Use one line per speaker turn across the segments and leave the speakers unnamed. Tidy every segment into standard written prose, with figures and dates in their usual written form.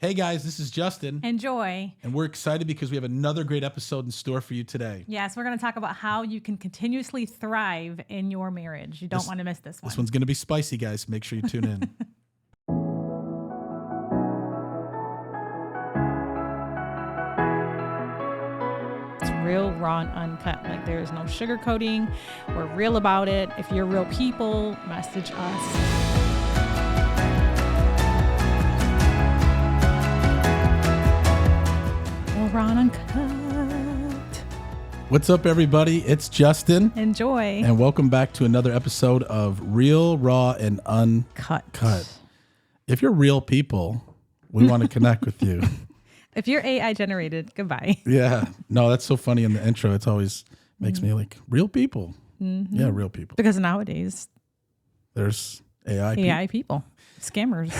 Hey guys, this is Justin.
And Joy.
And we're excited because we have another great episode in store for you today.
Yes, we're going to talk about how you can continuously thrive in your marriage. You don't want to miss this one.
This one's going to be spicy, guys. Make sure you tune in.
It's real, raw, and uncut. Like there's no sugarcoating. We're real about it. If you're real people, message us. Raw and uncut.
What's up, everybody? It's Justin.
And Joy.
And welcome back to another episode of Real, Raw, and Uncut. If you're real people, we want to connect with you.
If you're AI generated, goodbye.
Yeah. No, that's so funny in the intro. It always makes me like, real people. Mm-hmm. Yeah, real people.
Because nowadays,
there's AI
people. Scammers.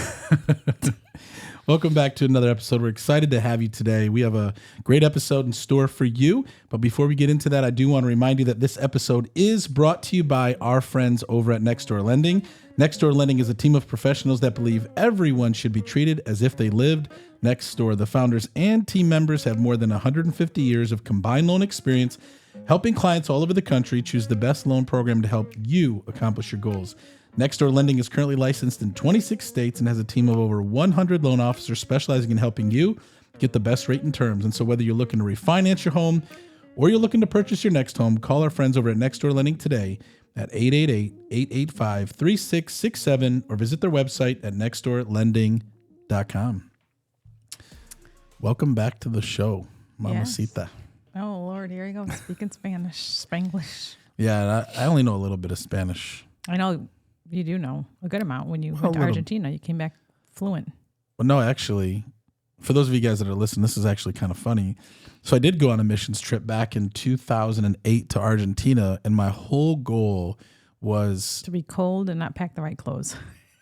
Welcome back to another episode. We're excited to have you today. We have a great episode in store for you. But before we get into that, I do want to remind you that this episode is brought to you by our friends over at Next Door Lending. Next Door Lending is a team of professionals that believe everyone should be treated as if they lived next door. The founders and team members have more than 150 years of combined loan experience, helping clients all over the country choose the best loan program to help you accomplish your goals. Next Door Lending is currently licensed in 26 states and has a team of over 100 loan officers specializing in helping you get the best rate and terms. And so whether you're looking to refinance your home or you're looking to purchase your next home, call our friends over at Next Door Lending today at 888-885-3667 or visit their website at nextdoorlending.com. Welcome back to the show, Mamacita.
Yes. Oh, Lord, here you go, speaking Spanish, Spanglish.
Yeah, I only know a little bit of Spanish.
I know. You do know a good amount. When you went to Argentina, you came back fluent.
Well, no, actually, for those of you guys that are listening, this is actually kind of funny. So I did go on a missions trip back in 2008 to Argentina, and my whole goal was
to be cold and not pack the right clothes.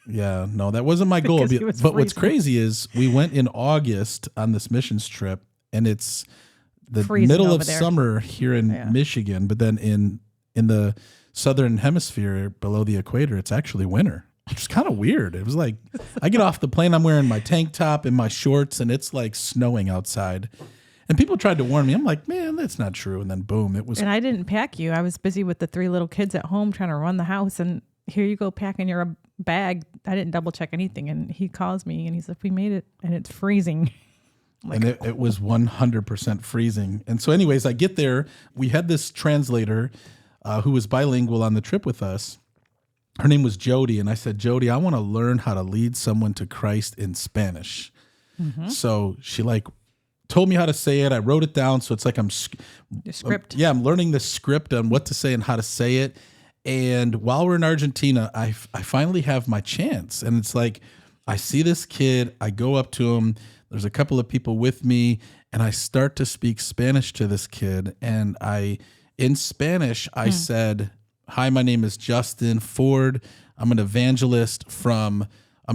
Yeah, no, that wasn't my goal. But what's crazy is we went in August on this missions trip, and it's the middle of summer here in Michigan, but then in the southern hemisphere below the equator, it's actually winter, which is kind of weird. It was like, I get off the plane, I'm wearing my tank top and my shorts, and it's like snowing outside. And people tried to warn me. I'm like, man, that's not true. And then boom, it was.
And I didn't pack you. I was busy with the 3 little kids at home trying to run the house. And here you go packing your bag. I didn't double check anything. And he calls me and he's like, we made it and it's freezing.
Like, and it was 100% freezing. And so anyways, I get there. We had this translator who was bilingual on the trip with us. Her name was Jody. And I said, Jody, I want to learn how to lead someone to Christ in Spanish. Mm-hmm. So she told me how to say it. I wrote it down. So it's like
the script.
I'm learning the script on what to say and how to say it. And while we're in Argentina, I finally have my chance. And it's like, I see this kid, I go up to him. There's a couple of people with me, and I start to speak Spanish to this kid. And in Spanish, I said, hi, my name is Justin Ford. I'm a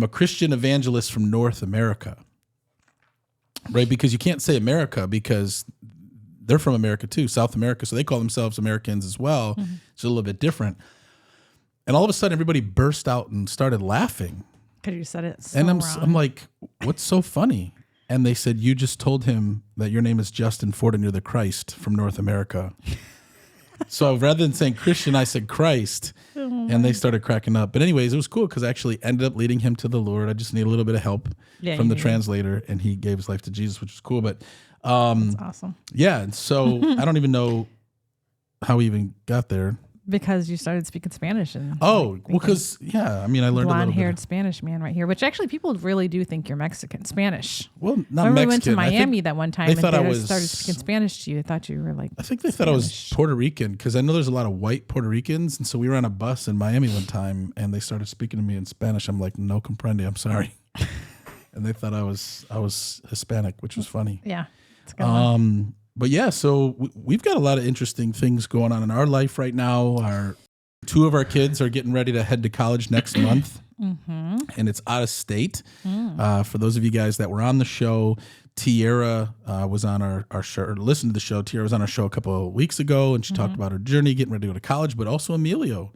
Christian evangelist from North America. Right? Because you can't say America because they're from America too, South America. So they call themselves Americans as well. Mm-hmm. It's a little bit different. And all of a sudden, everybody burst out and started laughing.
Because you said it so
and
wrong.
I'm like, what's so funny? And they said, you just told him that your name is Justin Ford and you're the Christ from North America. So rather than saying Christian, I said Christ. And they started cracking up. But anyways, it was cool because I actually ended up leading him to the Lord. I just needed a little bit of help from the translator, and he gave his life to Jesus, which was cool. But
that's awesome.
Yeah, and so I don't even know how we even got there.
Because you started speaking Spanish. And
because, I learned a little bit.
Blonde-haired Spanish man right here, which actually people really do think you're Mexican. Spanish.
Well, not
Mexican.
We
went to Miami that one time
and they
started speaking Spanish to you. They thought you were like
I think they thought I was Puerto Rican because I know there's a lot of white Puerto Ricans. And so we were on a bus in Miami one time and they started speaking to me in Spanish. I'm like, no comprende, I'm sorry. And they thought I was Hispanic, which was funny.
Yeah. It's a good one.
But yeah, so we've got a lot of interesting things going on in our life right now. 2 of our kids are getting ready to head to college next month, and it's out of state. For those of you guys that were on the show, Tiara was on our show, or listened to the show. Tiara was on our show a couple of weeks ago, and she talked about her journey getting ready to go to college, but also Emilio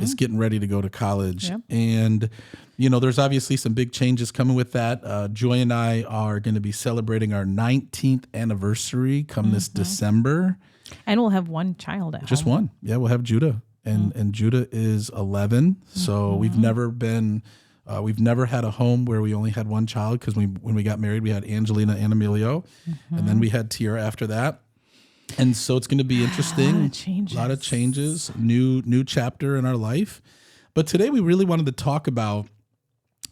is getting ready to go to college.
Yep.
And, there's obviously some big changes coming with that. Joy and I are going to be celebrating our 19th anniversary come this December.
And we'll have one child at
Just
home.
one. Yeah, we'll have Judah. And Judah is 11. So we've never had a home where we only had one child, because when we got married, we had Angelina and Emilio, and then we had Tiara after that. And so it's going to be interesting. A lot of changes, new chapter in our life. But today we really wanted to talk about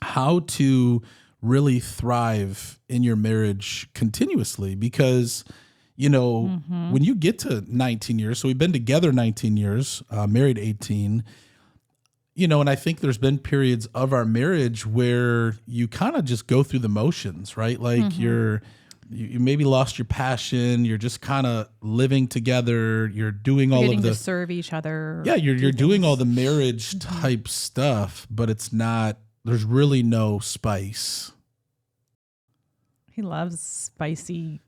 how to really thrive in your marriage continuously, because when you get to 19 years, so we've been together 19 years, married 18, and I think there's been periods of our marriage where you kind of just go through the motions, right? Like you maybe lost your passion. You're just kind of living together. You're doing all of the
to serve each other.
Yeah, you're doing all the marriage type stuff, but it's not. There's really no spice.
He loves spicy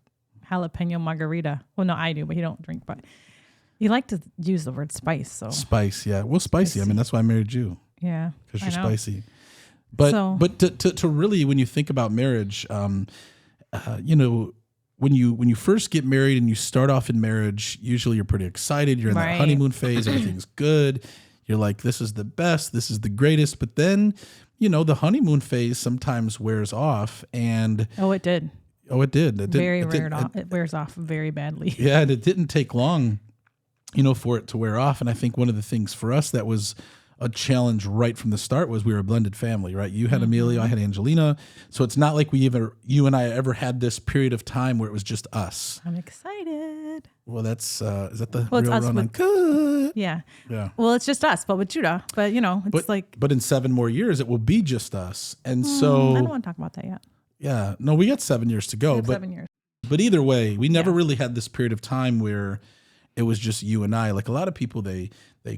jalapeno margarita. Well, no, I do, but he don't drink. But you like to use the word spice, so
Spice, yeah. Well, spicy. I mean, that's why I married you,
yeah,
because you're
I know.
spicy. But to really, when you think about marriage, when you first get married and you start off in marriage, usually you're pretty excited. You're in that honeymoon phase. Everything's good. You're like, this is the best. This is the greatest. But then, the honeymoon phase sometimes wears off. And
it did.
It did.
It wears off very badly.
Yeah, and it didn't take long, for it to wear off. And I think one of the things for us that was a challenge right from the start was we were a blended family, right? You had Emilio, I had Angelina. So it's not like you and I ever had this period of time where it was just us.
I'm excited.
Well, that's, is that the
Well, it's
real
us
run
with-
Uncut?
Yeah.
Yeah.
Well, it's just us, but with Judah. But,
But in 7 more years, it will be just us. And
I
so,
don't want to talk about that yet.
yeah, no, we got 7 years to go.
We have
But
7 years.
But either way, we never really had this period of time where it was just you and I. Like a lot of people, they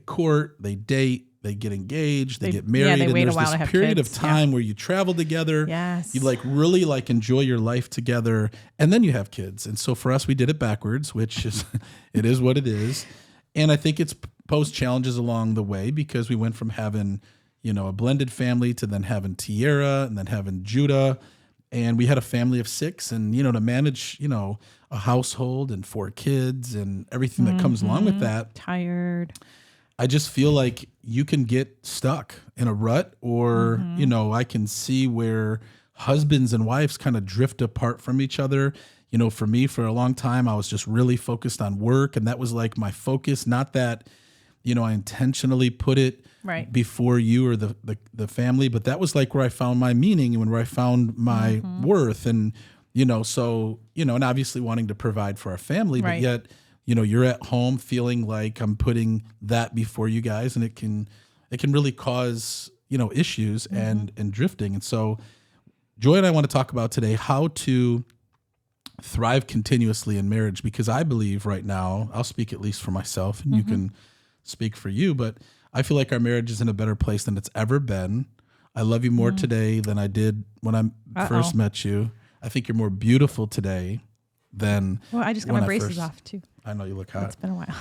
court, they date, they get engaged, they get married,
they
and
wait a
there's
while
this
to have
period
kids.
of time where you travel together.
Yes.
You really enjoy your life together, and then you have kids. And so for us, we did it backwards, which is it is what it is. And I think it's posed challenges along the way, because we went from having a blended family to then having Tiara and then having Judah. And we had a family of 6, and, to manage, a household and 4 kids and everything that comes along with that.
Tired.
I just feel like you can get stuck in a rut, or, I can see where husbands and wives kind of drift apart from each other. For me, for a long time, I was just really focused on work, and that was like my focus. Not that, I intentionally put it
Right.
before you or the family, but that was like where I found my meaning and where I found my worth. And, and obviously wanting to provide for our family, but yet, you're at home feeling like I'm putting that before you guys, and it can really cause, issues and drifting. And so Joy and I want to talk about today how to thrive continuously in marriage, because I believe right now, I'll speak at least for myself, and you can speak for you, but I feel like our marriage is in a better place than it's ever been. I love you more today than I did when I first met you. I think you're more beautiful today than
Well, I just got
when
my braces
first-
off too.
I know you look hot.
It's been a while.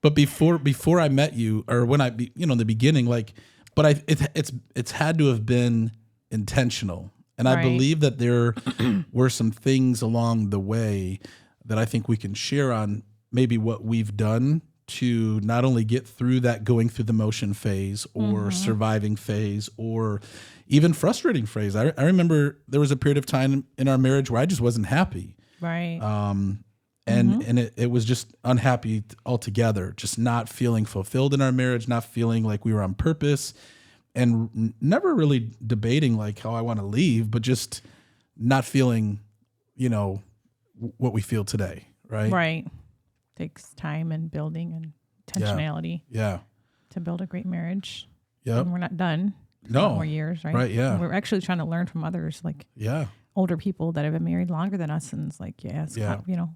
But before I met you, or when in the beginning, but it's had to have been intentional. And I
Right.
believe that there were some things along the way that I think we can share on, maybe what we've done to not only get through that going through the motion phase, or surviving phase, or even frustrating phase. I remember there was a period of time in our marriage where I just wasn't happy.
Right.
And it was just unhappy altogether, just not feeling fulfilled in our marriage, not feeling like we were on purpose, and never really debating like how I want to leave, but just not feeling, what we feel today. Right.
Right. Takes time and building and intentionality
Yeah.
to build a great marriage.
Yep.
And we're not done.
No.
More years, right?
Right, yeah.
We're actually trying to learn from others, like
Yeah.
older people that have been married longer than us, and it's like,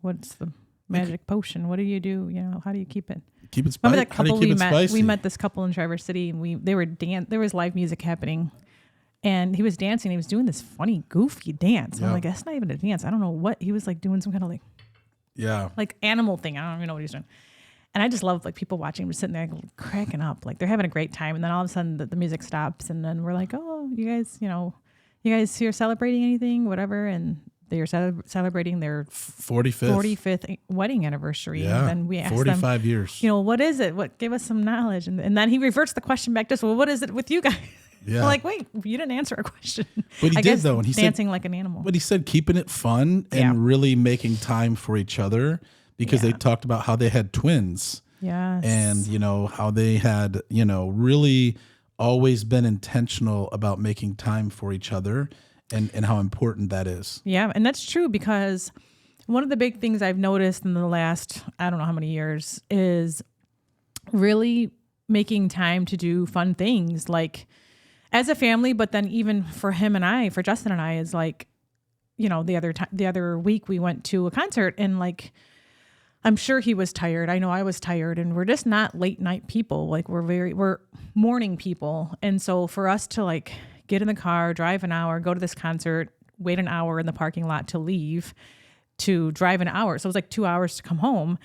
what's the magic potion? What do? How do you keep it?
Keep it
Remember
spicy.
that
How do you
couple
keep
we
it
met?
spicy?
We met this couple in Traverse City, and there was live music happening, and he was dancing. He was doing this funny, goofy dance.
Yeah.
I'm like, that's not even a dance. I don't know what he was like doing. Some kind of
Yeah.
like animal thing. I don't even know what he's doing. And I just love like people watching, we're sitting there cracking up, like they're having a great time. And then all of a sudden the music stops, and then we're like, oh, you guys here celebrating anything, whatever. And they're celebrating their 45th wedding anniversary.
Yeah.
And then we asked
45
them,
years.
what is it? What, give us some knowledge. And then he reverts the question back to us. Well, what is it with you guys?
Yeah.
We're like, wait, you didn't answer a question.
But he
I
did
guess
though. And he
dancing
said,
like an animal.
but he said keeping it fun and
Yeah.
really making time for each other, because they talked about how they had twins.
Yes.
And, how they had, really always been intentional about making time for each other and how important that is.
Yeah, and that's true, because one of the big things I've noticed in the last, I don't know how many years, is really making time to do fun things like as a family, but then even for Justin and I, is like, the other week we went to a concert, and like, I'm sure he was tired. I know I was tired, and we're just not late night people. Like we're morning people. And so for us to like get in the car, drive an hour, go to this concert, wait an hour in the parking lot to leave, to drive an hour. So it was like 2 hours to come home.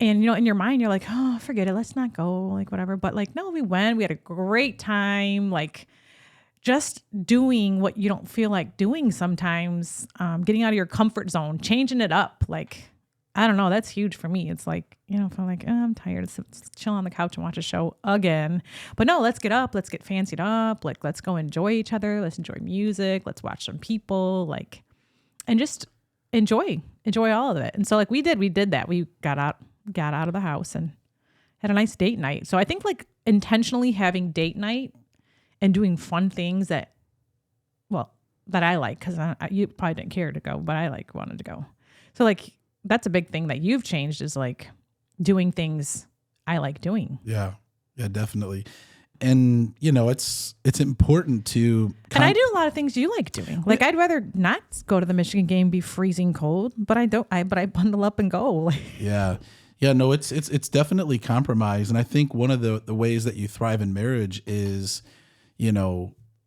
And, in your mind, you're like, oh, forget it. Let's not go, like whatever. But like, no, we went, we had a great time. Like just doing what you don't feel like doing sometimes, getting out of your comfort zone, changing it up. Like, I don't know. That's huge for me. It's like, if I'm like, I'm tired, let's chill on the couch and watch a show again. But no, let's get up. Let's get fancied up. Like, let's go enjoy each other. Let's enjoy music. Let's watch some people. Like, and just enjoy all of it. And so like we did that. We got out of the house and had a nice date night. So I think like intentionally having date night and doing fun things that I like, because you probably didn't care to go, but I wanted to go. So like, that's a big thing that you've changed, is like doing things I like doing.
Yeah. Yeah, definitely. And it's important to
and I do a lot of things you like doing. Like I'd rather not go to the Michigan game, be freezing cold, but I bundle up and go.
Yeah. Yeah, no, it's definitely compromise. And I think one of the ways that you thrive in marriage is,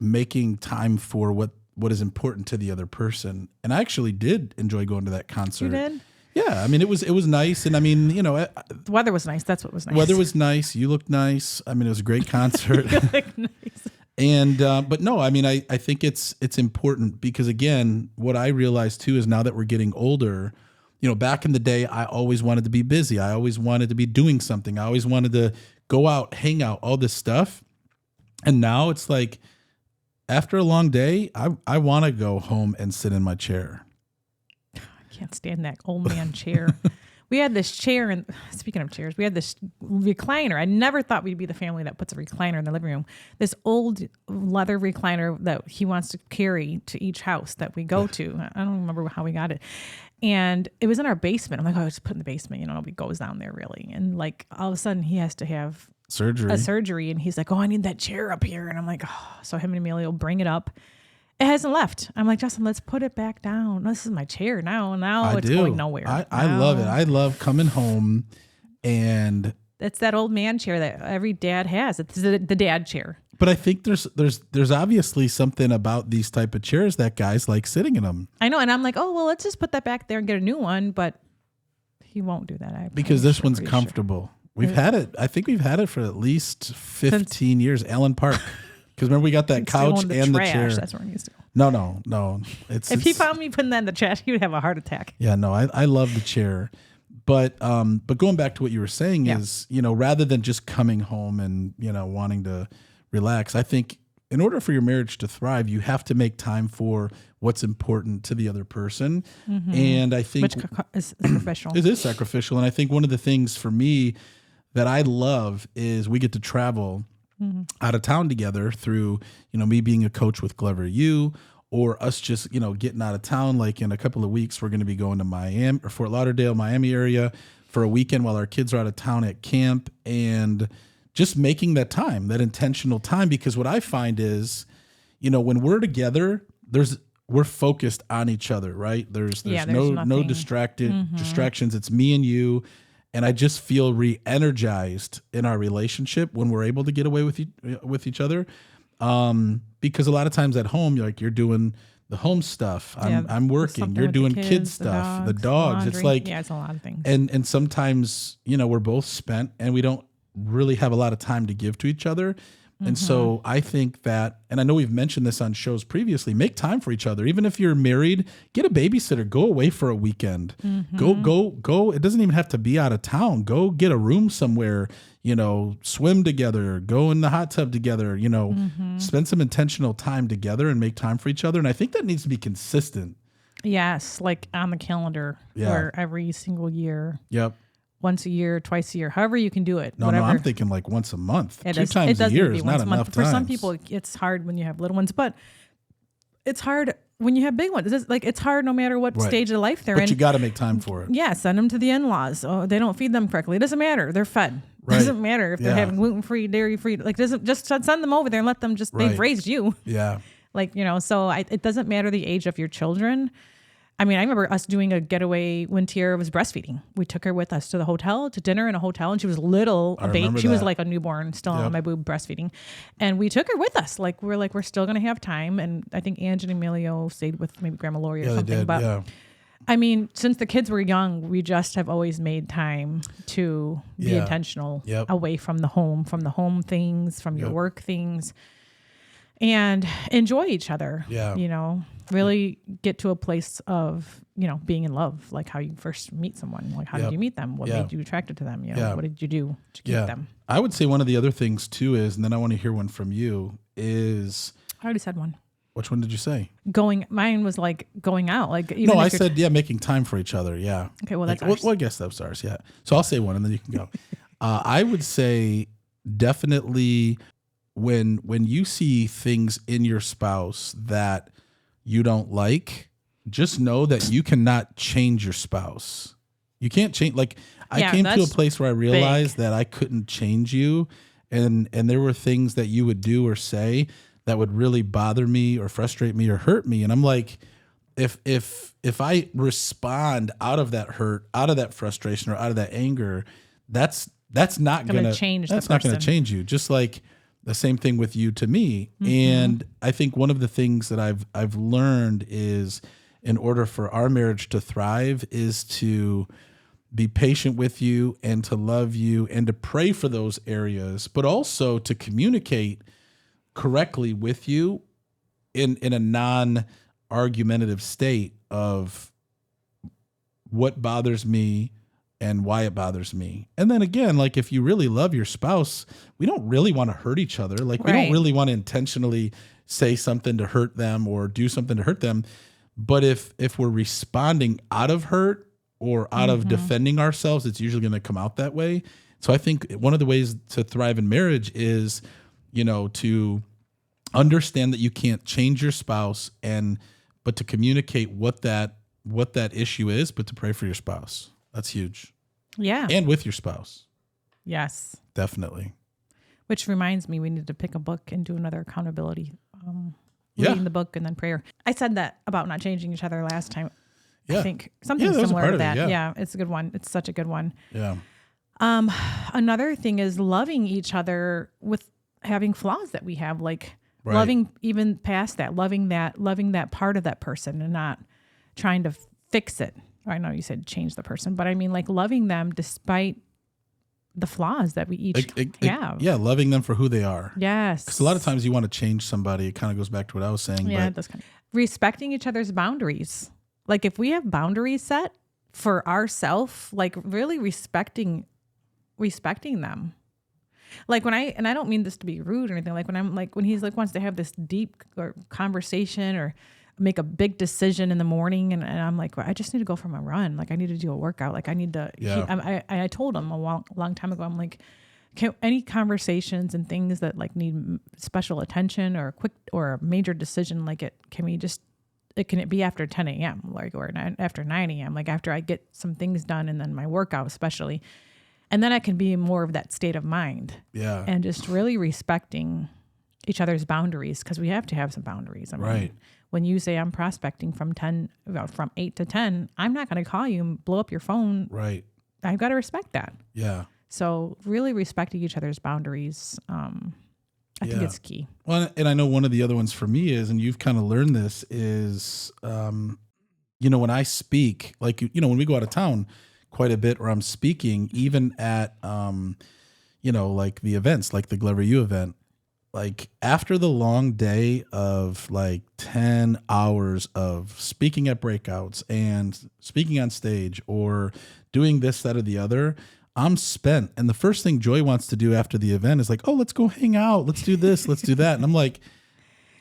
making time for what is important to the other person. And I actually did enjoy going to that concert.
You did?
Yeah, I mean, it was nice, and I mean,
the weather was nice. That's what was nice.
Weather was nice. You looked nice. I mean, it was a great concert.
You look nice.
And but no, I mean, I think it's important, because again, what I realized too is now that we're getting older, back in the day, I always wanted to be busy. I always wanted to be doing something. I always wanted to go out, hang out, all this stuff. And now it's like, after a long day, I want to go home and sit in my chair.
Can't stand that old man chair. We had this chair, and speaking of chairs, we had this recliner. I never thought we'd be the family that puts a recliner in the living room. This old leather recliner that he wants to carry to each house that we go to. I don't remember how we got it. And it was in our basement. I'm like, oh, just put it in the basement. Nobody goes down there really. And like all of a sudden he has to have a surgery. And he's like, oh, I need that chair up here. And I'm like, oh, so him and Emilio bring it up. It hasn't left. I'm like, Justin, let's put it back down. This is my chair now. Now it's going nowhere.
I love it. I love coming home, and
it's that old man chair that every dad has. It's the dad chair.
But I think there's obviously something about these type of chairs that guys like sitting in them.
I know, and I'm like, oh well, let's just put that back there and get a new one. But he won't do that.
Because this one's comfortable. We've had it. I think we've had it for at least 15 years. Allen Park. Because remember, we got that couch and the chair.
That's where I'm used to.
No.
If he found me putting that in the trash, he would have a heart attack.
Yeah, no, I love the chair. But going back to what you were saying is, rather than just coming home and, wanting to relax, I think in order for your marriage to thrive, you have to make time for what's important to the other person. Mm-hmm. And I think
which is sacrificial.
It is sacrificial. And I think one of the things for me that I love is we get to travel out of town together through, me being a coach with Glover U, or us just, getting out of town. Like in a couple of weeks, we're going to be going to Miami or Fort Lauderdale, Miami area for a weekend while our kids are out of town at camp, and just making that time, that intentional time. Because what I find is, when we're together, we're focused on each other, right? There's no distractions. It's me and you. And I just feel re-energized in our relationship when we're able to get away with each other. Because a lot of times at home, you're doing the home stuff. I'm working.
something
You're
with the
doing
kids,
kid stuff, the dogs. It's
laundry.
like,
Yeah, it's a lot of things.
and sometimes, we're both spent and we don't really have a lot of time to give to each other. And so I think that, and I know we've mentioned this on shows previously, make time for each other. Even if you're married, get a babysitter, go away for a weekend, go. It doesn't even have to be out of town. Go get a room somewhere, swim together, go in the hot tub together, spend some intentional time together and make time for each other. And I think that needs to be consistent.
Yes. Like on the calendar or every single year.
Yep.
Once a year, twice a year, however you can do it.
No,
whatever.
I'm thinking like once a month.
It
2 times a year is not enough
For
times.
some people, it's hard when you have little ones, but it's hard when you have big ones. It's hard no matter what stage of life they're in.
But you got to make time for it.
Yeah, send them to the in-laws. Oh, they don't feed them correctly. It doesn't matter. They're fed.
Right.
Doesn't matter if they're having gluten-free, dairy-free. Like, doesn't just send them over there and let them they've raised you.
Yeah.
Like, so it doesn't matter the age of your children. I mean, I remember us doing a getaway when Tiara was breastfeeding. We took her with us to the hotel, to dinner in a hotel, and she was little, a baby. She was like a newborn, still on my boob breastfeeding. And we took her with us. Like, we're still going to have time. And I think Ange and Emilio stayed with maybe Grandma Lori or something.
They did,
but I mean, since the kids were young, we just have always made time to be intentional away from the home things, from your work things, and enjoy each other.
Yeah.
Really get to a place of, being in love, like how you first meet someone. Like, how did you meet them? What made you attracted to them? What did you do to keep them?
I would say one of the other things too is, and then I want to hear one from you, is...
I already said one.
Which one did you say?
Mine was like going out. Like,
no, I said, making time for each other. Yeah.
Okay, well, that's ours.
Well, I guess that's ours. Yeah. So I'll say one and then you can go. I would say definitely when you see things in your spouse that you don't like, just know that you cannot change your spouse. You can't change. Like, I came to a place where I realized that I couldn't change you. And there were things that you would do or say that would really bother me or frustrate me or hurt me. And I'm like, if I respond out of that hurt, out of that frustration or out of that anger, that's not going to change. That's not going to change you. Just like the same thing with you to me. And I think one of the things that I've learned is, in order for our marriage to thrive, is to be patient with you and to love you and to pray for those areas, but also to communicate correctly with you in a non-argumentative state of what bothers me and why it bothers me. And then again, like, if you really love your spouse, we don't really want to hurt each other. Like, we don't really want to intentionally say something to hurt them or do something to hurt them. But if we're responding out of hurt or out of defending ourselves, it's usually going to come out that way. So I think one of the ways to thrive in marriage is, to understand that you can't change your spouse, but to communicate what that issue is, but to pray for your spouse. That's huge.
Yeah.
And with your spouse.
Yes.
Definitely.
Which reminds me, we need to pick a book and do another accountability. Reading the book and then prayer. I said that about not changing each other last time. I think something similar to that. Yeah, it's a good one. It's such a good one.
Yeah.
Another thing is loving each other with having flaws that we have, like loving even past that, loving that part of that person and not trying to fix it. I know you said change the person, but I mean, like, loving them despite the flaws that we each have.
Yeah, loving them for who they are.
Yes.
Because a lot of times you want to change somebody. It kind of goes back to what I was saying.
Yeah, it does. Respecting each other's boundaries. Like, if we have boundaries set for ourselves, like, really respecting them. Like, I don't mean this to be rude or anything. Like, when he's like wants to have this deep conversation or make a big decision in the morning, and I'm like, well, I just need to go for my run. Like, I need to do a workout. Like, I need to. Yeah. I told him a long time ago. I'm like, any conversations and things that like need special attention or a major decision, like can it be after 10 a.m. like, or after 9 a.m. like, after I get some things done and then my workout especially, and then I can be more of that state of mind. Yeah, and just really respecting each other's boundaries, because we have to have some boundaries. I mean, when you say I'm prospecting from 8 to 10, I'm not going to call you and blow up your phone.
Right.
I've got to respect that.
Yeah.
So really respecting each other's boundaries, I think it's key.
Well, and I know one of the other ones for me is, and you've kind of learned this, is, when I speak, like, when we go out of town quite a bit, or I'm speaking, even at, like the events, like the Glover U event, like after the long day of like 10 hours of speaking at breakouts and speaking on stage or doing this, that, or the other, I'm spent. And the first thing Joy wants to do after the event is like, oh, let's go hang out. Let's do this. Let's do that. And I'm like,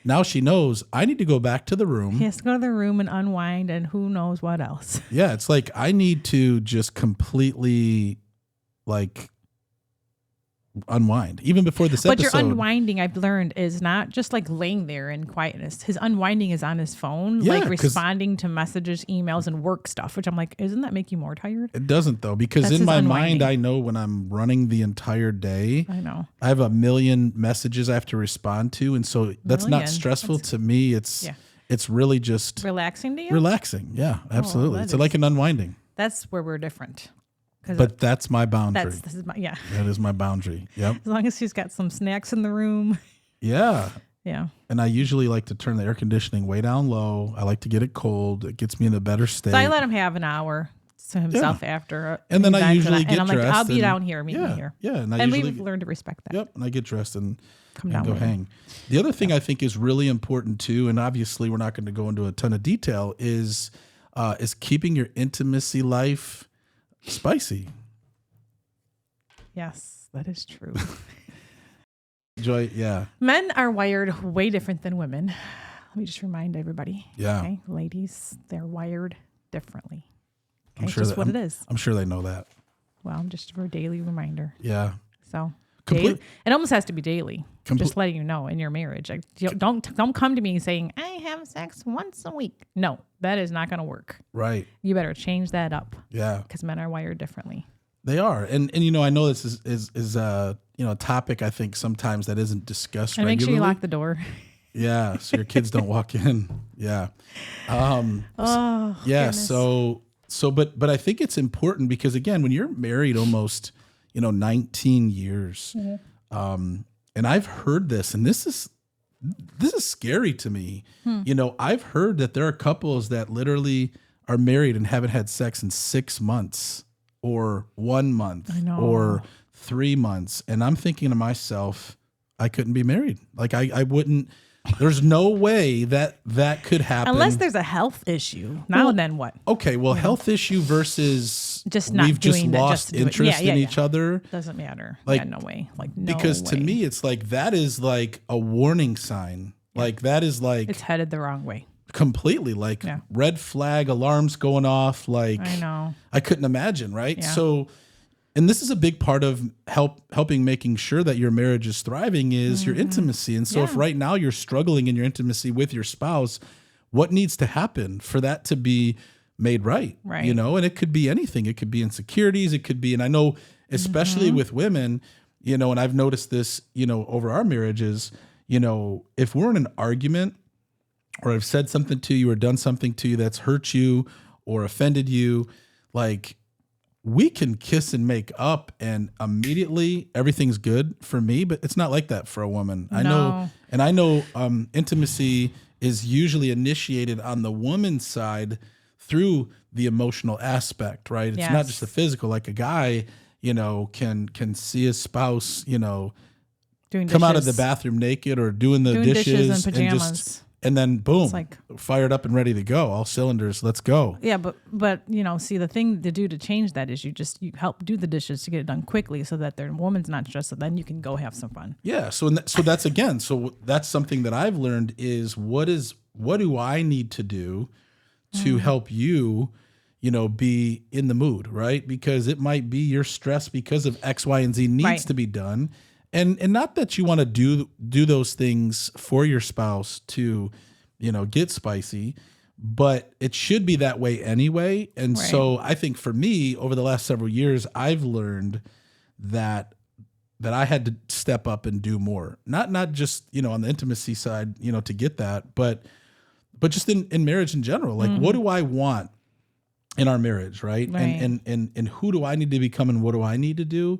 now she knows I need to go back to the room.
He has to go to the room and unwind and who knows what else.
Yeah. It's like, I need to just completely like unwind even before this episode.
But your unwinding, I've learned, is not just like laying there in quietness. His unwinding is on his phone, like responding to messages, emails, and work stuff, which I'm like, isn't that make you more tired?
It doesn't though, because in my mind, I know when I'm running the entire day,
I know
I have a million messages I have to respond to. And so that's not stressful to me. It's really just
relaxing to you.
Relaxing. Yeah, absolutely. It's like an unwinding.
That's where we're different.
But that's my boundary.
That
is my boundary. Yep.
As long as she's got some snacks in the room.
Yeah.
Yeah.
And I usually like to turn the air conditioning way down low. I like to get it cold. It gets me in a better state.
So I let him have an hour to himself after.
And then I usually get dressed.
And I'm like, I'll be down here, meet me here.
Yeah.
And we've learned to respect that.
Yep. And I get dressed and
come down
go hang. The other thing I think is really important too, and obviously we're not going to go into a ton of detail, is keeping your intimacy life spicy.
Yes, that is true.
Joy, yeah.
Men are wired way different than women. Let me just remind everybody.
Yeah.
Okay? Ladies, they're wired differently. Okay?
I'm sure
just what it is.
I'm sure they know that.
Well, just for a daily reminder.
Yeah.
So it almost has to be daily. Just letting you know in your marriage. Like, don't come to me saying, I have sex once a week. No, that is not going to work.
Right.
You better change that up.
Yeah.
Because men are wired differently.
They are. And I know this is a topic I think sometimes that isn't discussed regularly.
And make sure you lock the door.
Yeah, so your kids don't walk in. Yeah.
Oh,
yeah,
goodness.
But I think it's important because again, when you're married almost, 19 years, and I've heard this, and this is scary to me. I've heard that there are couples that literally are married and haven't had sex in 6 months. Or 1 month or 3 months. And I'm thinking to myself, I couldn't be married. Like I wouldn't, there's no way that could happen.
Unless there's a health issue. Now and then what?
Okay. Well, health issue versus
we've
just lost interest in each other.
Doesn't matter.
Like,
no way.
Because to me, it's like, that is like a warning sign. Yeah. Like that is like.
It's headed the wrong way.
Completely, like red flag alarms going off. Like
I know,
I couldn't imagine, right?
Yeah.
So, and this is a big part of helping making sure that your marriage is thriving is your intimacy. And so, if right now you're struggling in your intimacy with your spouse, what needs to happen for that to be made right?
Right.
And it could be anything. It could be insecurities. It could be, and I know, especially with women, and I've noticed this, over our marriages, if we're in an argument, or I've said something to you or done something to you that's hurt you or offended you, like we can kiss and make up and immediately everything's good for me, but it's not like that for a woman.
No.
I know intimacy is usually initiated on the woman's side through the emotional aspect, right? It's not just the physical, like a guy, can see his spouse,
doing
come out of the bathroom naked or doing dishes
and pajamas.
And then boom, fired up and ready to go. All cylinders, let's go.
Yeah, but see, the thing to do to change that is you help do the dishes to get it done quickly so that the woman's not stressed. So then you can go have some fun.
Yeah. So that's something that I've learned is what do I need to do to help you, be in the mood, right? Because it might be your stress because of X, Y, and Z needs to be done. And not that you want to do those things for your spouse to, get spicy, but it should be that way anyway. And so I think for me, over the last several years, I've learned that I had to step up and do more. Not just, on the intimacy side, to get that, but just in marriage in general. Like, what do I want in our marriage, right?
Right.
And who do I need to become and what do I need to do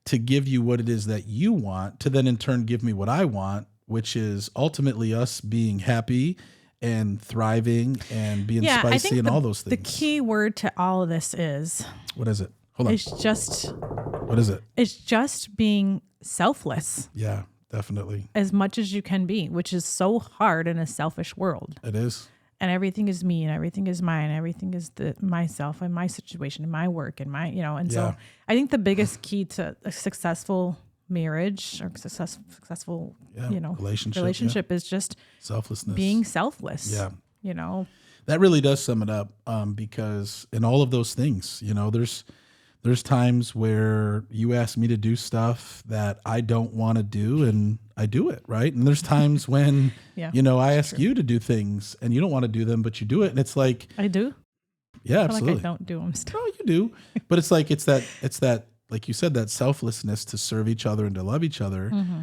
to give you what it is that you want, to then in turn give me what I want, which is ultimately us being happy and thriving and being
I
spicy
think
and all those
the
things.
key word to all of this is,
What is it? Hold on. What is it?
It's just being selfless
Yeah, definitely.
as much as you can be, which is so hard in a selfish world.
It is.
And everything is me and everything is mine. Everything is myself and my situation and my work and my, and so I think the biggest key to a successful marriage or successful, relationship is just
selflessness,
being selfless.
Yeah. That really does sum it up. Because in all of those things, there's times where you ask me to do stuff that I don't want to do and I do it, right? And there's times when, I ask you to do things and you don't want to do them, but you do it. And it's like,
I do.
Yeah,
I
absolutely.
like I don't do them still.
No, you do. But it's like, it's that, like you said, that selflessness to serve each other and to love each other.
Mm-hmm.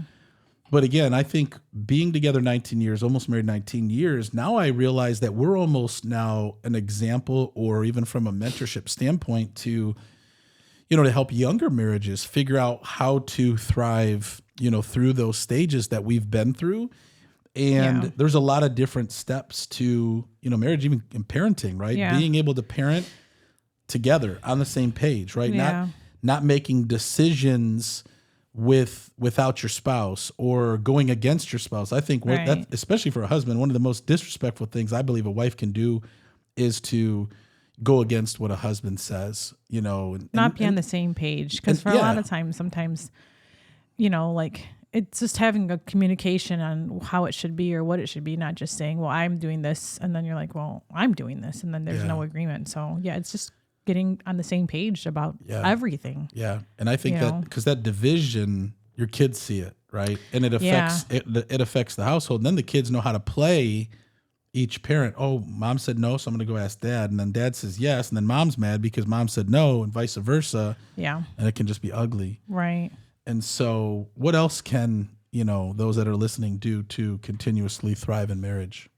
But again, I think being together 19 years, almost married 19 years, now I realize that we're almost now an example, or even from a mentorship standpoint, to help younger marriages figure out how to thrive, through those stages that we've been through. And there's a lot of different steps to, marriage, even in parenting, right?
Yeah.
Being able to parent together on the same page, right?
Yeah.
Not making decisions without your spouse or going against your spouse. I think that, especially for a husband, one of the most disrespectful things I believe a wife can do is to go against what a husband says,
not be on the same page. Because for a lot of times, sometimes, it's just having a communication on how it should be or what it should be, not just saying, well, I'm doing this. And then you're like, well, I'm doing this. And then there's no agreement. So it's just getting on the same page about everything.
Yeah. And I think that because that division, your kids see it, right? And it affects it affects the household. And then the kids know how to play each parent. Oh, mom said no, so I'm going to go ask dad. And then dad says yes. And then mom's mad because mom said no, and vice versa. Yeah. And it can just be ugly.
Right.
And so what else can, those that are listening do to continuously thrive in marriage?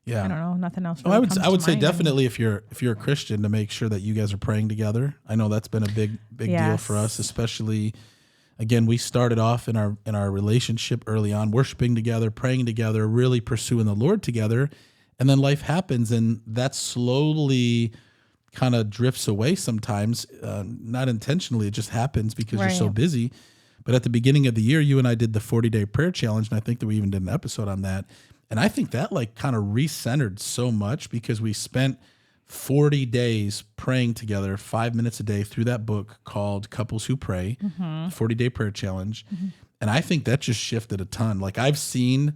Yeah.
I don't know. Nothing else.
Really I would say definitely if you're a Christian, to make sure that you guys are praying together. I know that's been a big deal for us, especially. Again, we started off in our relationship early on, worshiping together, praying together, really pursuing the Lord together. And then life happens, and that slowly kind of drifts away sometimes, not intentionally. It just happens because you're so busy. But at the beginning of the year, you and I did the 40-day prayer challenge, and I think that we even did an episode on that. And I think that kind of recentered so much because we spent 40 days praying together 5 minutes a day through that book called Couples Who Pray, 40-day prayer challenge. Mm-hmm. And I think that just shifted a ton. Like, I've seen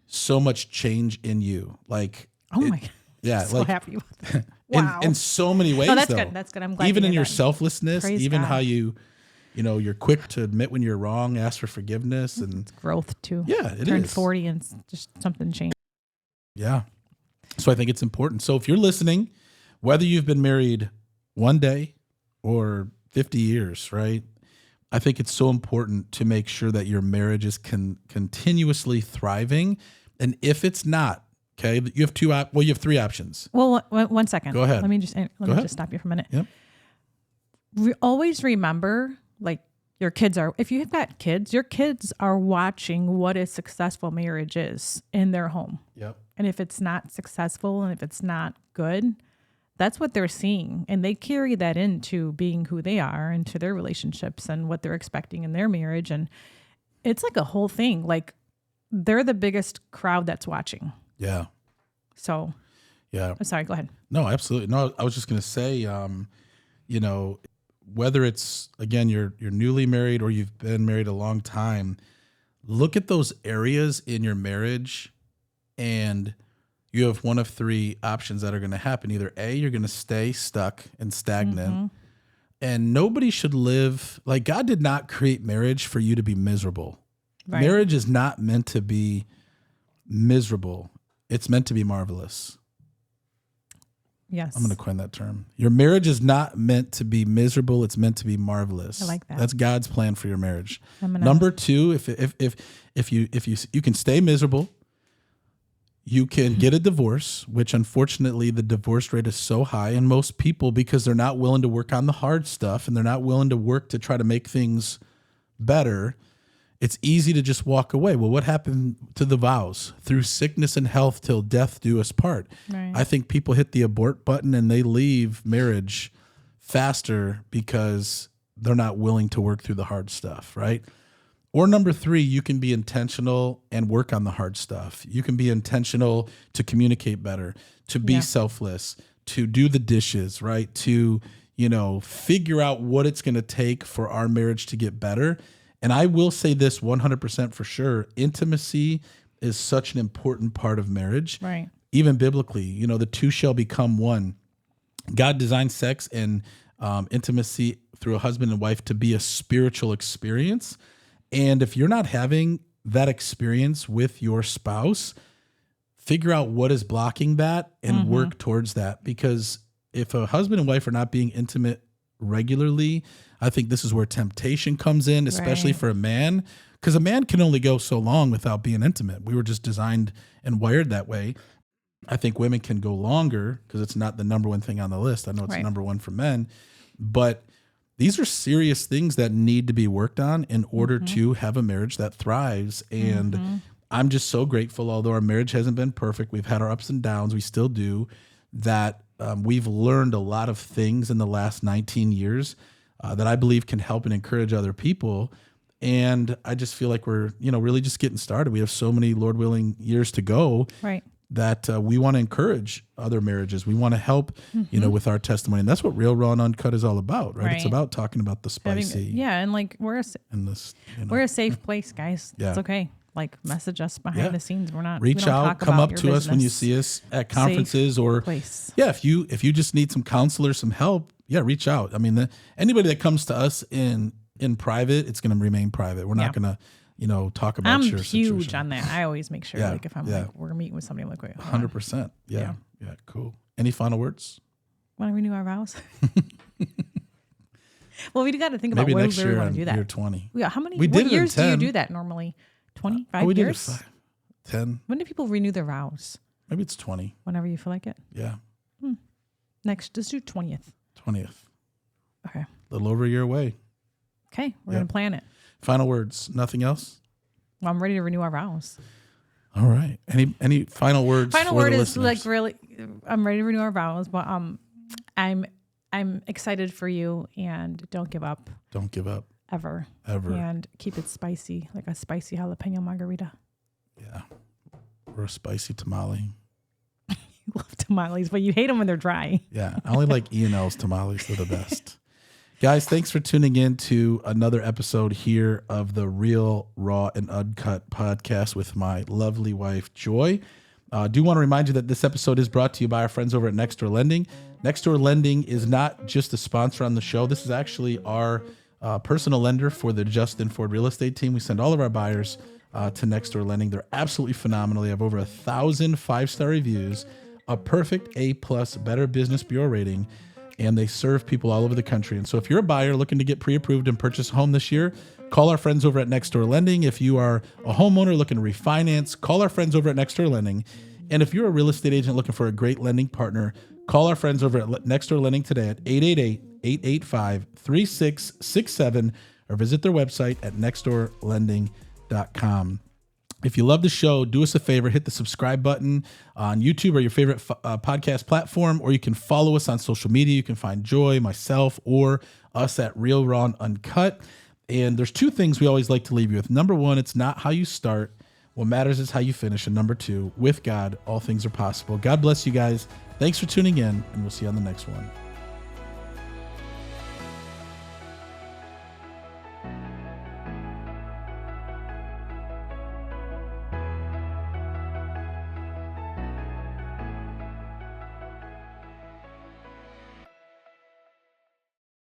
so much change in you. Like,
oh my God.
Yeah.
So happy about that. Wow.
In so many ways.
No, that's good. That's good. I'm glad.
Even in your
that.
selflessness,
Praise
even
God.
how you're quick to admit when you're wrong, ask for forgiveness, and
it's growth too.
Yeah, it
Turned
is.
40 and just something changed.
Yeah. So I think it's important. So if you're listening, whether you've been married one day or 50 years, right? I think it's so important to make sure that your marriage is continuously thriving. And if it's not, okay, you have you have three options.
Well, one second.
Go ahead.
Let me just stop you for a minute.
Yep.
Always remember, like, if you have got kids, your kids are watching what a successful marriage is in their home.
Yep.
And if it's not successful and if it's not good, that's what they're seeing. And they carry that into being who they are, into their relationships and what they're expecting in their marriage. And it's like a whole thing. Like, they're the biggest crowd that's watching.
Yeah.
So,
yeah.
I'm sorry, go ahead.
No, absolutely. No, I was just going to say, whether it's, again, you're newly married or you've been married a long time, look at those areas in your marriage, and you have one of three options that are going to happen. Either A, you're going to stay stuck and stagnant, and nobody should live, like, God did not create marriage for you to be miserable. Right. Marriage is not meant to be miserable. It's meant to be marvelous.
Yes.
I'm going to coin that term. Your marriage is not meant to be miserable. It's meant to be marvelous.
I like that.
That's God's plan for your marriage. Number two, if you can stay miserable, You can get a divorce, which unfortunately the divorce rate is so high. And most people, because they're not willing to work on the hard stuff and they're not willing to work to try to make things better, it's easy to just walk away. Well, what happened to the vows? Through sickness and health till death do us part.
Right.
I think people hit the abort button and they leave marriage faster because they're not willing to work through the hard stuff, right? Or number 3, you can be intentional and work on the hard stuff. You can be intentional to communicate better, to be selfless, to do the dishes, right? To, figure out what it's going to take for our marriage to get better. And I will say this 100% for sure. Intimacy is such an important part of marriage.
Right.
Even biblically, the two shall become one. God designed sex and intimacy through a husband and wife to be a spiritual experience. And if you're not having that experience with your spouse, figure out what is blocking that and work towards that. Because if a husband and wife are not being intimate regularly, I think this is where temptation comes in, especially for a man, because a man can only go so long without being intimate. We were just designed and wired that way. I think women can go longer because it's not the number one thing on the list. I know it's number one for men, but these are serious things that need to be worked on in order to have a marriage that thrives. And I'm just so grateful, although our marriage hasn't been perfect, we've had our ups and downs, we still do, that we've learned a lot of things in the last 19 years that I believe can help and encourage other people. And I just feel like we're, really just getting started. We have so many, Lord willing, years to go.
Right.
That we want to encourage other marriages. We want to help, with our testimony. And that's what Real, Raw, and Uncut is all about, right? It's about talking about the spicy.
And we're a safe place, guys.
Yeah.
It's okay. Message us behind the scenes. We're not.
Reach out, come up to us when you see us at conferences or
place.
if you just need some counsel or some help, reach out. I mean, anybody that comes to us in private, it's going to remain private. We're not going to talk about your situation.
I'm huge on that. I always make sure, if I'm we're meeting with somebody, I'm like, wait,
100%. Yeah, cool. Any final words?
Want to renew our vows? Well, we got to think about
maybe
when
next
we
year
want to do that.
Year 20.
Yeah, how many?
We
What
did
years do you
10.
do that normally? 25
we
years?
Did it 10.
When do people renew their vows?
Maybe it's 20.
Whenever you feel like it.
Yeah.
Next, let's do 20th.
20th.
Okay.
A little over a year away.
Okay, we're gonna plan it.
Final words. Nothing else.
Well, I'm ready to renew our vows.
All right. Any final words?
Final
for
word
the
is
listeners?
really, I'm ready to renew our vows, but I'm excited for you, and don't give up.
Don't give up.
Ever. And keep it spicy, like a spicy jalapeno margarita.
Yeah. Or a spicy tamale.
You love tamales, but you hate them when they're dry.
Yeah. I only like E&L's tamales. They're the best. Guys, thanks for tuning in to another episode here of the Real, Raw, and Uncut podcast with my lovely wife, Joy. I do want to remind you that this episode is brought to you by our friends over at Next Door Lending. Next Door Lending is not just a sponsor on the show. This is actually our personal lender for the Justin Ford real estate team. We send all of our buyers to Next Door Lending. They're absolutely phenomenal. They have over 1,000 5-star reviews, a perfect A+ Better Business Bureau rating, and they serve people all over the country. And so if you're a buyer looking to get pre-approved and purchase a home this year, call our friends over at Next Door Lending. If you are a homeowner looking to refinance, call our friends over at Next Door Lending. And if you're a real estate agent looking for a great lending partner, call our friends over at Next Door Lending today at 888-885-3667 or visit their website at nextdoorlending.com. If you love the show, do us a favor, hit the subscribe button on YouTube or your favorite podcast platform, or you can follow us on social media. You can find Joy, myself, or us at Real, Raw, and Uncut. And there's 2 things we always like to leave you with. Number 1, it's not how you start. What matters is how you finish. And number 2, with God, all things are possible. God bless you guys. Thanks for tuning in, and we'll see you on the next one.